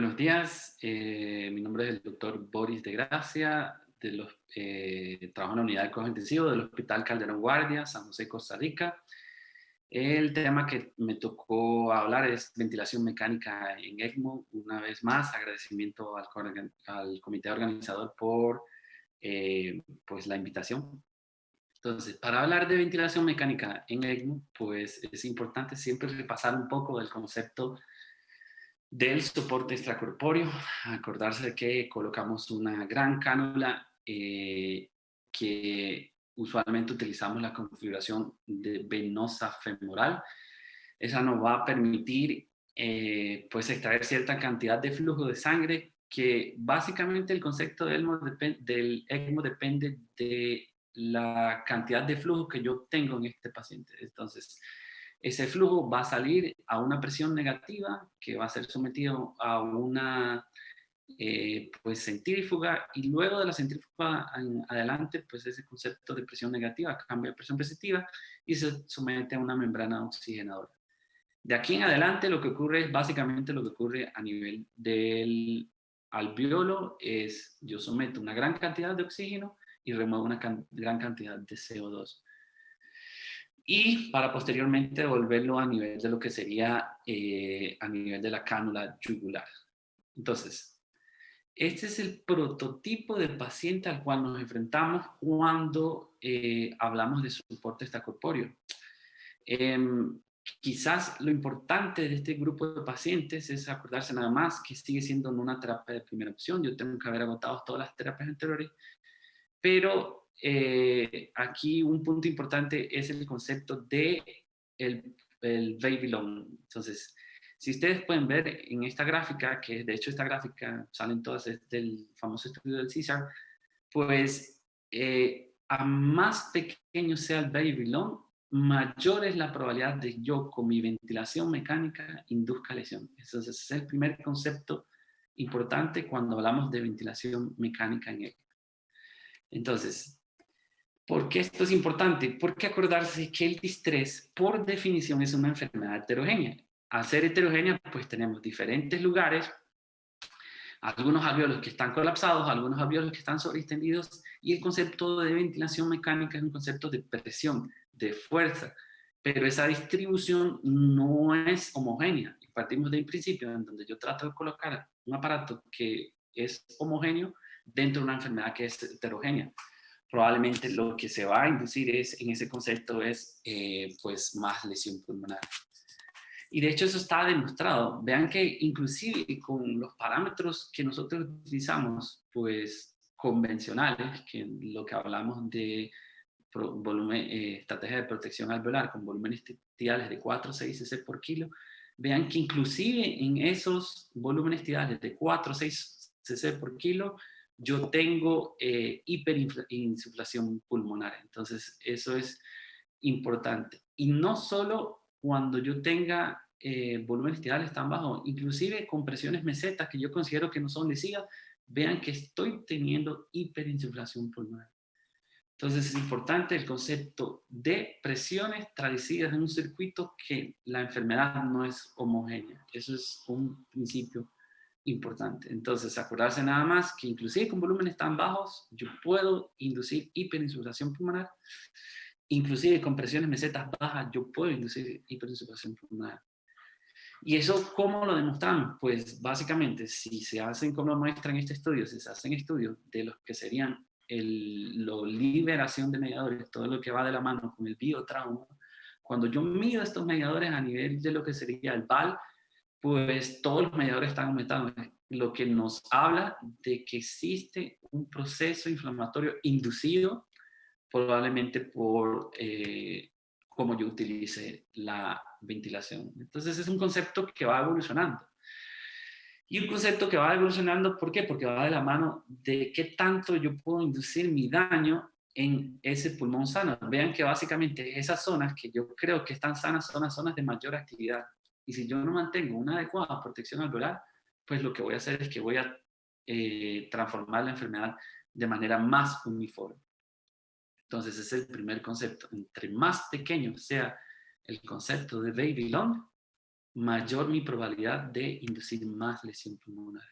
Buenos días, mi nombre es el doctor Boris de Gracia, trabajo en la unidad de cuidados intensivos del Hospital Calderón Guardia, San José, Costa Rica. El tema que me tocó hablar es ventilación mecánica en ECMO. Una vez más, agradecimiento al comité organizador por pues la invitación. Entonces, para hablar de ventilación mecánica en ECMO, pues es importante siempre repasar un poco del concepto del soporte extracorpóreo, acordarse de que colocamos una gran cánula que usualmente utilizamos la configuración de venosa femoral. Esa nos va a permitir pues extraer cierta cantidad de flujo de sangre, que básicamente el concepto del ECMO depende de la cantidad de flujo que yo tengo en este paciente. Entonces, ese flujo va a salir a una presión negativa que va a ser sometido a una pues centrífuga, y luego de la centrífuga en adelante, pues ese concepto de presión negativa cambia a presión positiva y se somete a una membrana oxigenadora. De aquí en adelante lo que ocurre es básicamente lo que ocurre a nivel del alveolo, es yo someto una gran cantidad de oxígeno y remuevo una gran cantidad de CO2. Y para posteriormente devolverlo a nivel de lo que sería a nivel de la cánula yugular. Entonces, este es el prototipo de paciente al cual nos enfrentamos cuando hablamos de soporte extracorpóreo. Quizás lo importante de este grupo de pacientes es acordarse nada más que sigue siendo una terapia de primera opción. Yo tengo que haber agotado todas las terapias anteriores, pero aquí un punto importante es el concepto de el baby long. Entonces, si ustedes pueden ver en esta gráfica, que de hecho esta gráfica salen todas del famoso estudio del CISAR, pues a más pequeño sea el baby long, mayor es la probabilidad de yo con mi ventilación mecánica induzca lesión. Entonces, ese es el primer concepto importante cuando hablamos de ventilación mecánica en ECMO. Entonces, ¿por qué esto es importante? Porque acordarse que el distrés, por definición, es una enfermedad heterogénea. Al ser heterogénea, pues tenemos diferentes lugares, algunos alveolos que están colapsados, algunos alveolos que están sobreextendidos, y el concepto de ventilación mecánica es un concepto de presión, de fuerza, pero esa distribución no es homogénea. Partimos de un principio en donde yo trato de colocar un aparato que es homogéneo dentro de una enfermedad que es heterogénea. Probablemente lo que se va a inducir en ese concepto es pues más lesión pulmonar. Y de hecho eso está demostrado. Vean que inclusive con los parámetros que nosotros utilizamos, pues convencionales, que lo que hablamos de estrategia de protección alveolar con volúmenes tidales de 4 o 6 cc por kilo, vean que inclusive en esos volúmenes tidales de 4 o 6 cc por kilo, yo tengo hiperinsuflación pulmonar. Entonces, eso es importante. Y no solo cuando yo tenga volúmenes tidales tan bajos, inclusive con presiones mesetas que yo considero que no son lesivas, vean que estoy teniendo hiperinsuflación pulmonar. Entonces es importante el concepto de presiones traducidas en un circuito, que la enfermedad no es homogénea. Eso es un principio importante. Entonces, acordarse nada más que inclusive con volúmenes tan bajos, yo puedo inducir hiperinsuflación pulmonar. Inclusive con presiones mesetas bajas, yo puedo inducir hiperinsuflación pulmonar. ¿Y eso cómo lo demostramos? Pues básicamente, si se hacen como lo muestran este estudio, si se hacen estudios de los que serían la liberación de mediadores, todo lo que va de la mano con el biotrauma, cuando yo mido estos mediadores a nivel de lo que sería el VAL, pues todos los mediadores están aumentando, lo que nos habla de que existe un proceso inflamatorio inducido probablemente por cómo yo utilice la ventilación. Entonces es un concepto que va evolucionando. Y un concepto que va evolucionando, ¿por qué? Porque va de la mano de qué tanto yo puedo inducir mi daño en ese pulmón sano. Vean que básicamente esas zonas que yo creo que están sanas son las zonas de mayor actividad. Y si yo no mantengo una adecuada protección alveolar, pues lo que voy a hacer es que voy a transformar la enfermedad de manera más uniforme. Entonces ese es el primer concepto. Entre más pequeño sea el concepto de baby long, mayor mi probabilidad de inducir más lesión pulmonar.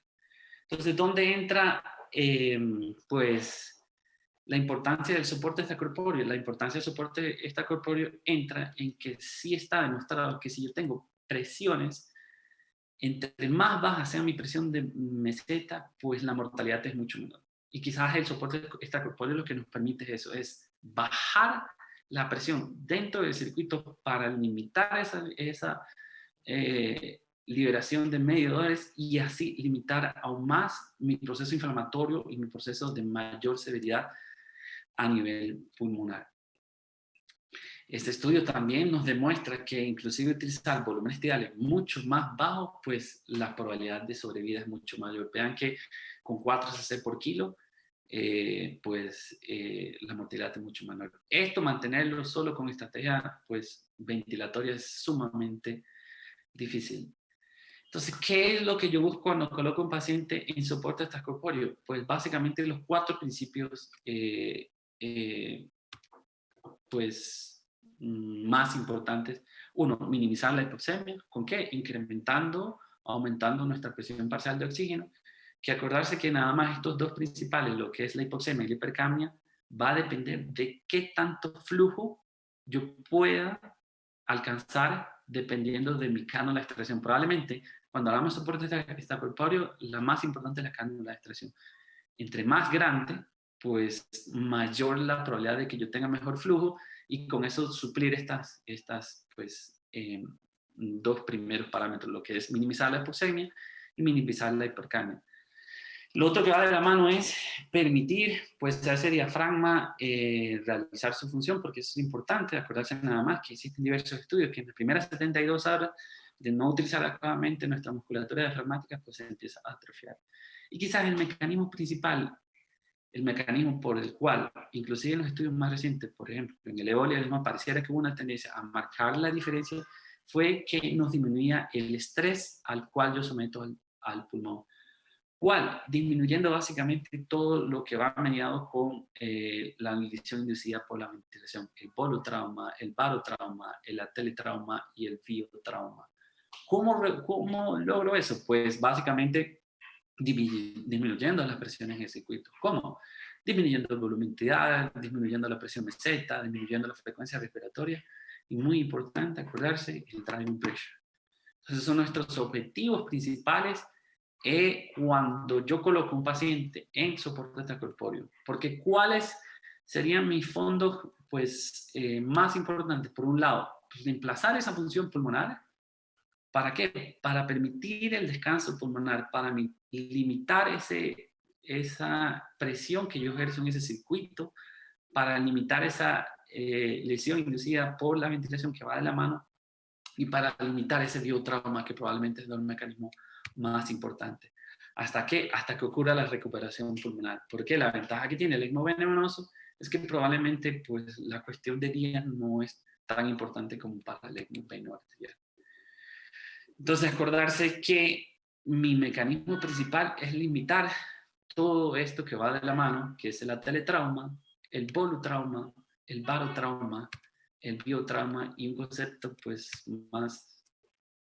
Entonces, ¿dónde entra pues la importancia del soporte extracorpóreo? La importancia del soporte extracorpóreo entra en que sí está demostrado que si yo tengo presiones, entre más baja sea mi presión de meseta, pues la mortalidad es mucho menor. Y quizás el soporte extracorpóreo lo que nos permite eso, es bajar la presión dentro del circuito para limitar esa liberación de mediadores y así limitar aún más mi proceso inflamatorio y mi proceso de mayor severidad a nivel pulmonar. Este estudio también nos demuestra que inclusive utilizar volúmenes tidales mucho más bajos, pues la probabilidad de sobrevida es mucho mayor. Vean que con 4 cc por kilo, la mortalidad es mucho menor. Esto, mantenerlo solo con estrategia pues ventilatoria es sumamente difícil. Entonces, ¿qué es lo que yo busco cuando coloco a un paciente en soporte extracorpóreo? Pues básicamente los 4 principios más importantes. Uno, minimizar la hipoxemia. ¿Con qué? Incrementando, aumentando nuestra presión parcial de oxígeno. Que acordarse que nada más estos 2 principales, lo que es la hipoxemia y la hipercapnia, va a depender de qué tanto flujo yo pueda alcanzar dependiendo de mi cánula de extracción. Probablemente, cuando hablamos de soporte extracorpóreo, la más importante es la cánula de extracción. Entre más grande, pues mayor la probabilidad de que yo tenga mejor flujo y con eso suplir estas 2 primeros parámetros, lo que es minimizar la hipoxemia y minimizar la hipercapnia. Lo otro que va de la mano es permitir pues a ese diafragma realizar su función, porque eso es importante, acordarse nada más que existen diversos estudios que en las primeras 72 horas de no utilizar adecuadamente nuestra musculatura diafragmática pues se empieza a atrofiar. Y quizás el mecanismo principal, el mecanismo por el cual, inclusive en los estudios más recientes, por ejemplo, en el eolialismo pareciera que hubo una tendencia a marcar la diferencia, fue que nos disminuía el estrés al cual yo someto al pulmón. ¿Cuál? Disminuyendo básicamente todo lo que va mediado con la lesión inducida por la ventilación, el polotrauma, el barotrauma, el ateletrauma y el fiotrauma. ¿Cómo logro eso? Pues básicamente disminuyendo las presiones en el circuito. ¿Cómo? Disminuyendo el volumen tidal, disminuyendo la presión meseta, disminuyendo la frecuencia respiratoria y muy importante acordarse el driving pressure. Entonces son nuestros objetivos principales cuando yo coloco un paciente en soporte extracorpóreo, porque ¿cuáles serían mis fondos más importantes? Por un lado, reemplazar esa función pulmonar. ¿Para qué? Para permitir el descanso pulmonar, para limitar esa presión que yo ejerzo en ese circuito, para limitar esa lesión inducida por la ventilación que va de la mano y para limitar ese biotrauma que probablemente es el mecanismo más importante. ¿Hasta qué? Hasta que ocurra la recuperación pulmonar. Porque la ventaja que tiene el ECMO venoso es que probablemente pues, la cuestión de días no es tan importante como para el ECMO venoarterial. Entonces, acordarse que mi mecanismo principal es limitar todo esto que va de la mano, que es el ateletrauma, el volutrauma, el barotrauma, el biotrauma y un concepto pues más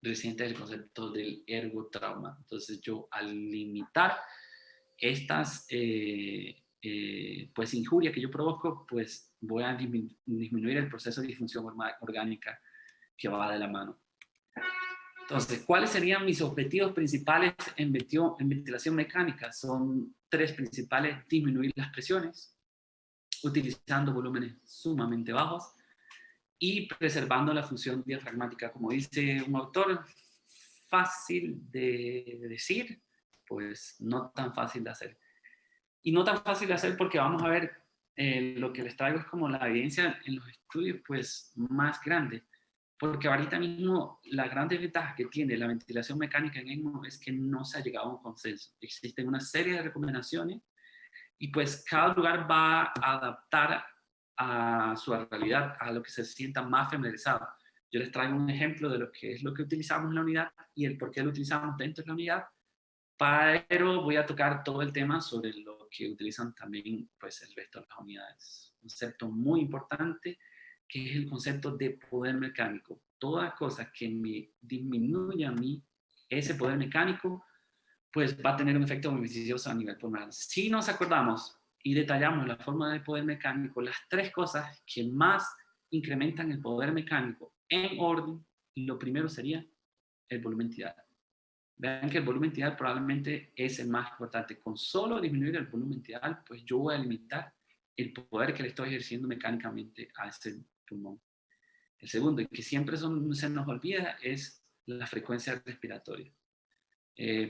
reciente es el concepto del ergotrauma. Entonces yo al limitar estas injurias que yo provoco, pues voy a disminuir el proceso de disfunción orgánica que va de la mano. Entonces, ¿cuáles serían mis objetivos principales en ventilación mecánica? Son 3 principales: disminuir las presiones, utilizando volúmenes sumamente bajos y preservando la función diafragmática. Como dice un autor, fácil de decir, pues no tan fácil de hacer. Y no tan fácil de hacer porque vamos a ver, lo que les traigo es como la evidencia en los estudios pues más grandes. Porque ahorita mismo la gran desventaja que tiene la ventilación mecánica en ECMO es que no se ha llegado a un consenso. Existen una serie de recomendaciones y pues cada lugar va a adaptar a su realidad, a lo que se sienta más familiarizado. Yo les traigo un ejemplo de lo que es lo que utilizamos en la unidad y el por qué lo utilizamos dentro de la unidad, pero voy a tocar todo el tema sobre lo que utilizan también pues, el resto de las unidades. Un concepto muy importante que es el concepto de poder mecánico. toda cosa que me disminuya a mí ese poder mecánico, pues va a tener un efecto beneficioso a nivel pulmonar. Si nos acordamos y detallamos la forma del poder mecánico, las tres cosas que más incrementan el poder mecánico en orden, lo primero sería el volumen tidal. Vean que el volumen tidal probablemente es el más importante. Con solo disminuir el volumen tidal, pues yo voy a limitar el poder que le estoy ejerciendo mecánicamente a ese pulmón. El segundo, y que siempre se nos olvida, es la frecuencia respiratoria.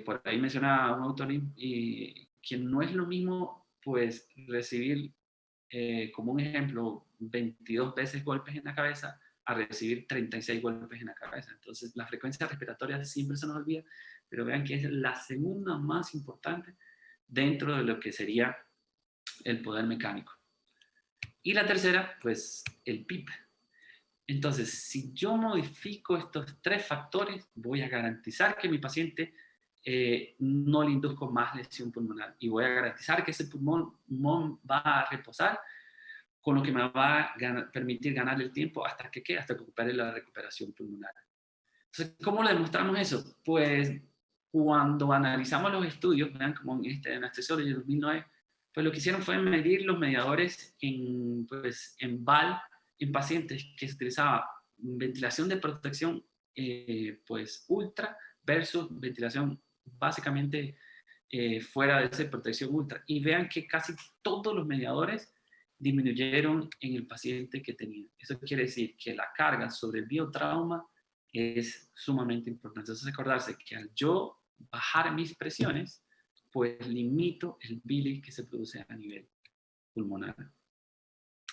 Por ahí menciona un autor y que no es lo mismo, pues, recibir, como un ejemplo, 22 veces golpes en la cabeza a recibir 36 golpes en la cabeza. Entonces, la frecuencia respiratoria siempre se nos olvida, pero vean que es la segunda más importante dentro de lo que sería el poder mecánico. Y la tercera, pues, el PIP. Entonces, si yo modifico estos tres factores, voy a garantizar que mi paciente no le induzco más lesión pulmonar y voy a garantizar que ese pulmón va a reposar, con lo que me va a permitir ganar el tiempo hasta que recupere la recuperación pulmonar. Entonces, ¿cómo le demostramos eso? Pues cuando analizamos los estudios, vean como en Anesthesiology de 2009, pues lo que hicieron fue medir los mediadores en VAL en pacientes que se utilizaba ventilación de protección pues ultra versus ventilación básicamente fuera de esa protección ultra. Y vean que casi todos los mediadores disminuyeron en el paciente que tenía. Eso quiere decir que la carga sobre el biotrauma es sumamente importante. Entonces, acordarse que al yo bajar mis presiones, pues limito el billing que se produce a nivel pulmonar.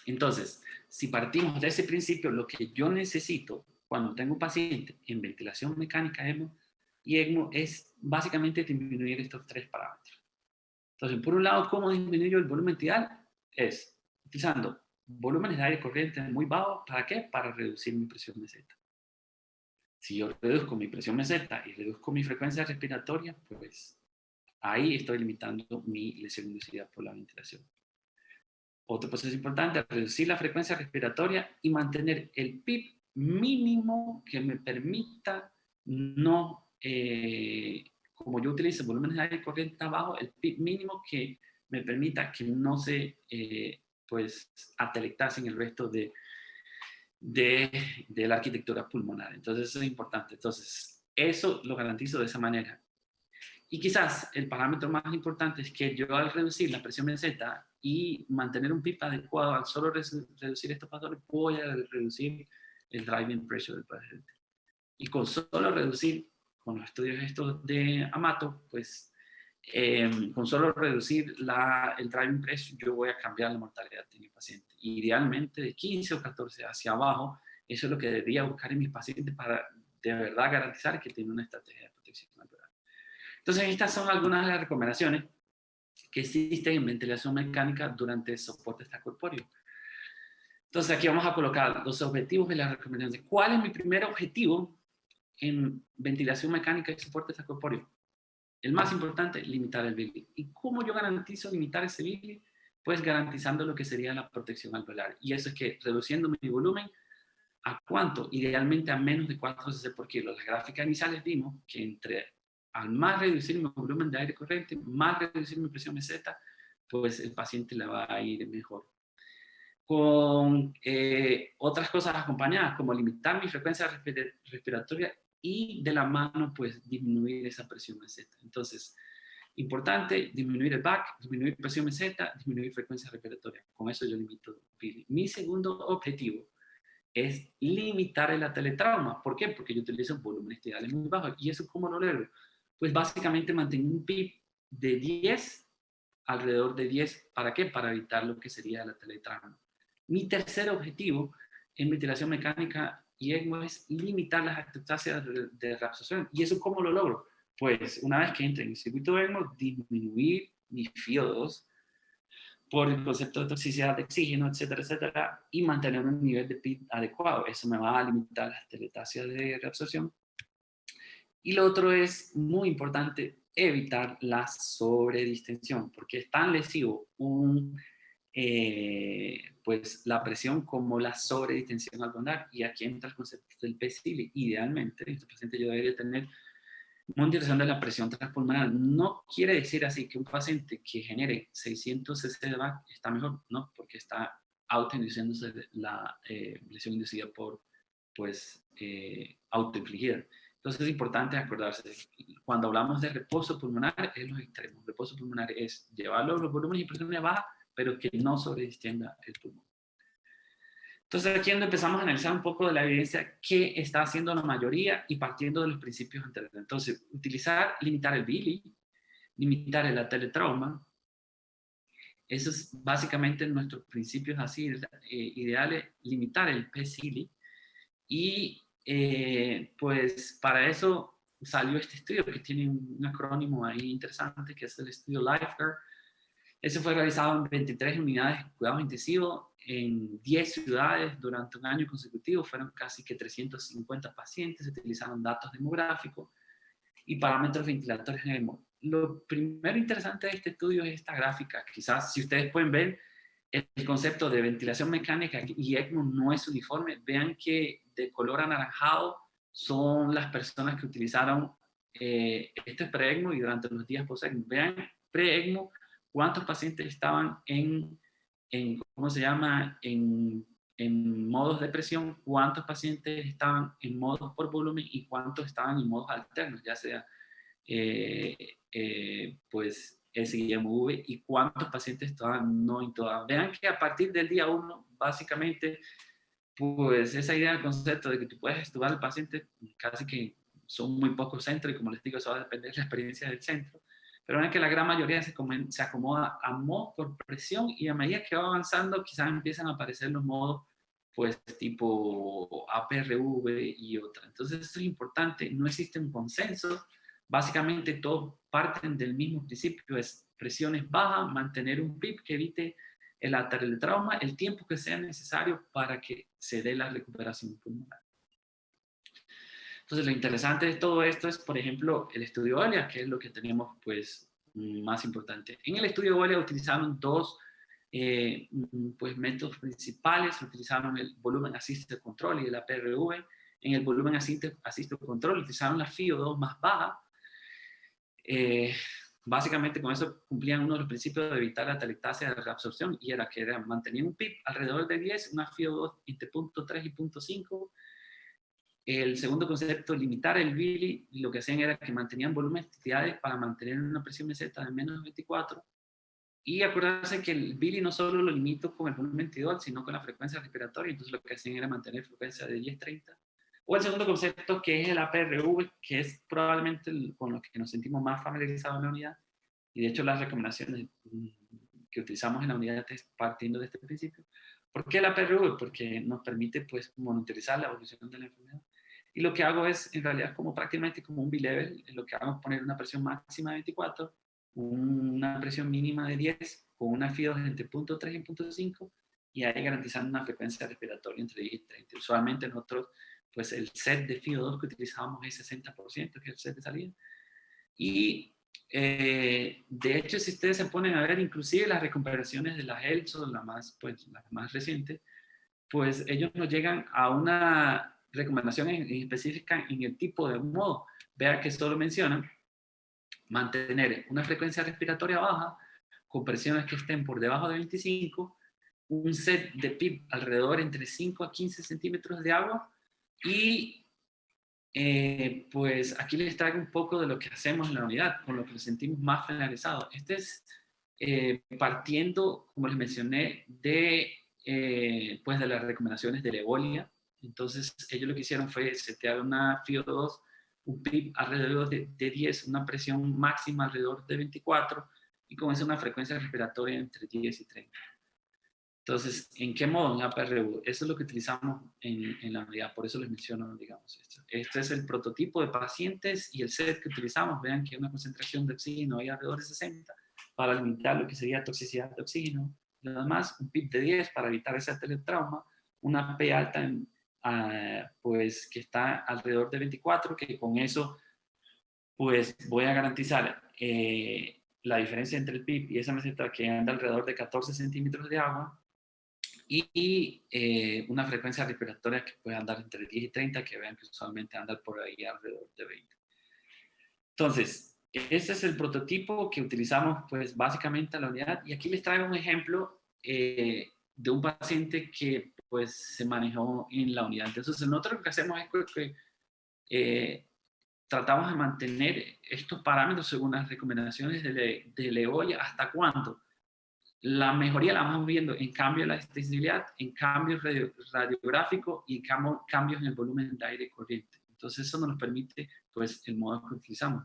Entonces, si partimos de ese principio, lo que yo necesito cuando tengo un paciente en ventilación mecánica ECMO y ECMO es básicamente disminuir estos tres parámetros. Entonces, por un lado, ¿cómo disminuyo el volumen tidal? Es utilizando volúmenes de aire corriente muy bajos. ¿Para qué? Para reducir mi presión meseta. Si yo reduzco mi presión meseta y reduzco mi frecuencia respiratoria, pues ahí estoy limitando mi lesión inducida por la ventilación. Otro proceso importante es reducir la frecuencia respiratoria y mantener el PIP mínimo que me permita no, como yo utilizo volúmenes de aire corriente abajo, el PIP mínimo que me permita que no se pues atelectase en el resto de la arquitectura pulmonar. Entonces eso es importante. Entonces eso lo garantizo de esa manera. Y quizás el parámetro más importante es que yo al reducir la presión meseta y mantener un PIP adecuado, al solo reducir estos factores, voy a reducir el driving pressure del paciente. Y con solo reducir, con los estudios estos de Amato, pues con solo reducir el driving pressure, yo voy a cambiar la mortalidad de mi paciente. Idealmente de 15 o 14 hacia abajo, eso es lo que debería buscar en mis pacientes para de verdad garantizar que tienen una estrategia de protección natural. Entonces, estas son algunas de las recomendaciones que existen en ventilación mecánica durante el soporte extracorpóreo. Entonces, aquí vamos a colocar los objetivos y las recomendaciones. ¿Cuál es mi primer objetivo en ventilación mecánica y soporte extracorpóreo? El más importante, limitar el billing. ¿Y cómo yo garantizo limitar ese billing? Pues garantizando lo que sería la protección alveolar. Y eso es que reduciendo mi volumen, ¿a cuánto? Idealmente a menos de 4 cc por kilo. Las gráficas iniciales vimos que al más reducir mi volumen de aire corriente, más reducir mi presión meseta, pues el paciente le va a ir mejor. Con otras cosas acompañadas, como limitar mi frecuencia respiratoria y de la mano, pues disminuir esa presión meseta. Entonces, importante, disminuir el BAC, disminuir presión meseta, disminuir frecuencia respiratoria. Con eso yo limito billing. Mi segundo objetivo es limitar el teletrauma. ¿Por qué? Porque yo utilizo volúmenes tidales muy bajos. ¿Y eso cómo lo logro? Pues básicamente mantengo un PIP de 10, alrededor de 10. ¿Para qué? Para evitar lo que sería la teletrauma. Mi tercer objetivo en ventilación mecánica y ECMO es limitar las ectasias de reabsorción. ¿Y eso cómo lo logro? Pues una vez que entre en el circuito de ECMO, disminuir mi FiO2 por el concepto de toxicidad de oxígeno, etcétera, etcétera, y mantener un nivel de PIB adecuado. Eso me va a limitar las teletasias de reabsorción. Y lo otro es muy importante, evitar la sobredistensión, porque es tan lesivo un pues la presión como la sobredistensión alveolar. Y aquí entra el concepto del PCILI. Idealmente, este paciente yo debería tener monitorización de la presión transpulmonar. No quiere decir así que un paciente que genere 600 cc de VAC está mejor, no, porque está autoinduciéndose la lesión inducida por, pues, autoinfligida. Entonces es importante acordarse, cuando hablamos de reposo pulmonar, es los extremos. Reposo pulmonar es llevarlo a los volúmenes y presiones bajas, pero que no sobredistienda el pulmón. Entonces aquí es donde empezamos a analizar un poco de la evidencia que está haciendo la mayoría y partiendo de los principios anteriores. Entonces, limitar el BILI, limitar el teletrauma. Eso es básicamente nuestros principios así ideales, limitar el PCILI. Y pues para eso salió este estudio que tiene un acrónimo ahí interesante, que es el estudio LifeGuard. Ese fue realizado en 23 unidades de cuidados intensivos en 10 ciudades durante un año consecutivo. Fueron casi que 350 pacientes, se utilizaron datos demográficos y parámetros ventilatorios en ECMO. Lo primero interesante de este estudio es esta gráfica. Quizás si ustedes pueden ver, el concepto de ventilación mecánica y ECMO no es uniforme. Vean que de color anaranjado son las personas que utilizaron este pre-ECMO y durante los días post-ECMO. Vean pre-ECMO cuántos pacientes estaban ¿cómo se llama? En modos de presión, cuántos pacientes estaban en modos por volumen y cuántos estaban en modos alternos, ya sea pues SIMV y cuántos pacientes estaban no en todas. Vean que a partir del día 1, básicamente, pues esa idea del concepto de que tú puedes estudiar al paciente, casi que son muy pocos centros y como les digo, eso va a depender de la experiencia del centro. Pero ven que la gran mayoría se acomoda a modos por presión y a medida que va avanzando quizás empiezan a aparecer los modos pues tipo APRV y otra. Entonces esto es importante, no existe un consenso, básicamente todos parten del mismo principio, es presiones bajas, mantener un PIP que evite el trauma el tiempo que sea necesario para que se dé la recuperación pulmonar. Entonces, lo interesante de todo esto es, por ejemplo, el estudio OLEA, que es lo que tenemos pues más importante. En el estudio OLEA utilizaron dos pues, métodos principales. Utilizaron el volumen assisted control y el APRV. En el volumen assisted control utilizaron la FiO2 más baja. Básicamente con eso cumplían uno de los principios de evitar la atelectasia de reabsorción, y era que mantenían un PIP alrededor de 10, una FiO2 entre 0.3 y 0.5. El segundo concepto, limitar el BILI, lo que hacían era que mantenían volumetridades para mantener una presión meseta de menos 24. Y acordarse que el BILI no solo lo limito con el volumen ventidor, sino con la frecuencia respiratoria. Entonces lo que hacían era mantener frecuencia de 10-30. O el segundo concepto, que es el APRV, que es probablemente con lo que nos sentimos más familiarizados en la unidad. Y de hecho las recomendaciones que utilizamos en la unidad es partiendo de este principio. ¿Por qué el APRV? Porque nos permite pues monitorizar la evolución de la enfermedad. Y lo que hago es, en realidad, como prácticamente como un bilevel, lo que hago es poner una presión máxima de 24, una presión mínima de 10, con una FIO2 entre 0.3 y 0.5, y ahí garantizando una frecuencia respiratoria entre 10 y 30. Usualmente nosotros, pues el set de FIO2 que utilizábamos es 60%, que es el set de salida. Y de hecho, si ustedes se ponen a ver, inclusive las recuperaciones de las ELSO, las más recientes, pues ellos nos llegan a una recomendación específica en el tipo de modo. Vea que solo mencionan mantener una frecuencia respiratoria baja, con presiones que estén por debajo de 25, un set de PIP alrededor entre 5 a 15 centímetros de agua y pues aquí les traigo un poco de lo que hacemos en la unidad, con lo que nos sentimos más familiarizados. Este es partiendo, como les mencioné, pues de las recomendaciones de Levolia. Entonces, ellos lo que hicieron fue setear una FiO2, un PIP alrededor de 10, una presión máxima alrededor de 24, y con eso una frecuencia respiratoria entre 10 y 30. Entonces, ¿en qué modo? En APRU. Eso es lo que utilizamos en la unidad, por eso les menciono, digamos, esto. Este es el prototipo de pacientes y el set que utilizamos. Vean que una concentración de oxígeno hay alrededor de 60 para limitar lo que sería toxicidad de oxígeno. Y además, un PIP de 10 para evitar ese teletrauma, una P alta pues que está alrededor de 24, que con eso pues voy a garantizar la diferencia entre el PIB y esa meseta que anda alrededor de 14 centímetros de agua, y una frecuencia respiratoria que puede andar entre 10 y 30, que vean que usualmente anda por ahí alrededor de 20. Entonces, este es el prototipo que utilizamos pues básicamente a la unidad, y aquí les traigo un ejemplo de un paciente que pues se manejó en la unidad. Entonces, nosotros lo que hacemos es que tratamos de mantener estos parámetros según las recomendaciones de LEOI. ¿Hasta cuándo? La mejoría la vamos viendo en cambio de la extensibilidad, en cambios radiográficos y cambios en el volumen de aire corriente. Entonces eso nos permite pues el modo que utilizamos.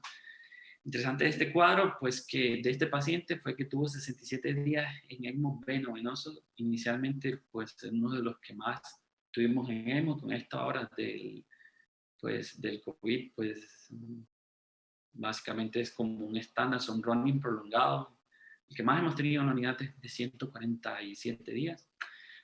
Interesante de este cuadro, pues que de este paciente fue que tuvo 67 días en ECMO venoso. Inicialmente pues uno de los que más tuvimos en ECMO con esta hora del COVID, pues básicamente es como un estándar, son running prolongados. El que más hemos tenido en la unidad es de 147 días.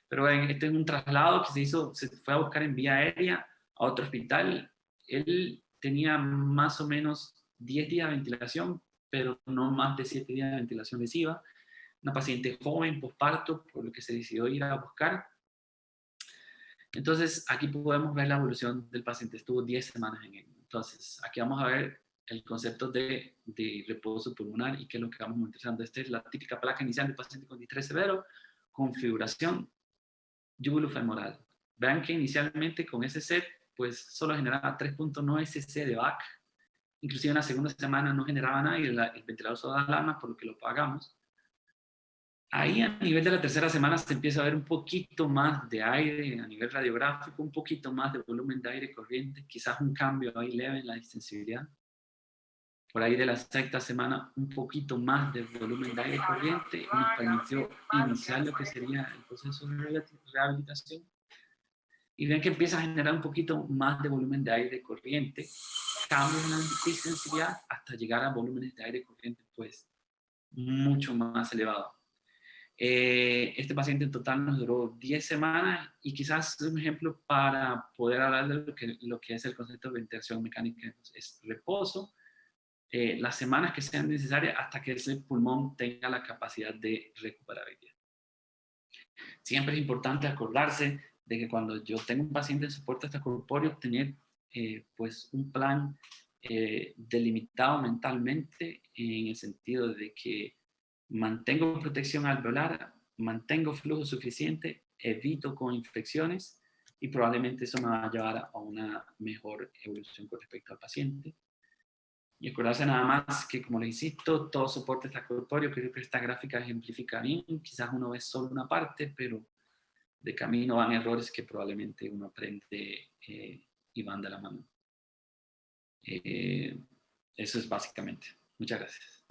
Pero este es un traslado que se fue a buscar en vía aérea a otro hospital. Él tenía más o menos 10 días de ventilación, pero no más de 7 días de ventilación lesiva. Una paciente joven, posparto, por lo que se decidió ir a buscar. Entonces, aquí podemos ver la evolución del paciente. Estuvo 10 semanas en él. Entonces, aquí vamos a ver el concepto de reposo pulmonar y qué es lo que vamos utilizando. Esta es la típica placa inicial del paciente con distrés severo, configuración yugulofemoral. Vean que inicialmente con ese set, pues solo generaba 3.9 cc de VAC. Inclusive en la segunda semana no generaba nada y el ventilador solo da alarma, por lo que lo pagamos. Ahí a nivel de la tercera semana se empieza a ver un poquito más de aire a nivel radiográfico, un poquito más de volumen de aire corriente, quizás un cambio ahí leve en la distensibilidad. Por ahí de la sexta semana un poquito más de volumen de aire corriente nos permitió iniciar lo que sería el proceso de rehabilitación. Y ven que empieza a generar un poquito más de volumen de aire corriente, cambios en la distensibilidad hasta llegar a volúmenes de aire corriente pues mucho más elevados. Este paciente en total nos duró 10 semanas y quizás es un ejemplo para poder hablar de lo que es el concepto de ventilación mecánica, es reposo, las semanas que sean necesarias hasta que ese pulmón tenga la capacidad de recuperabilidad. Siempre es importante acordarse de que cuando yo tengo un paciente en soporte extracorpóreo, tener pues un plan delimitado mentalmente en el sentido de que mantengo protección alveolar, mantengo flujo suficiente, evito con infecciones y probablemente eso me va a llevar a una mejor evolución con respecto al paciente. Y acordarse nada más que, como les insisto, todo soporte extracorpóreo, creo que esta gráfica ejemplifica bien, quizás uno ve solo una parte, pero de camino van errores que probablemente uno aprende y van de la mano. Eso es básicamente. Muchas gracias.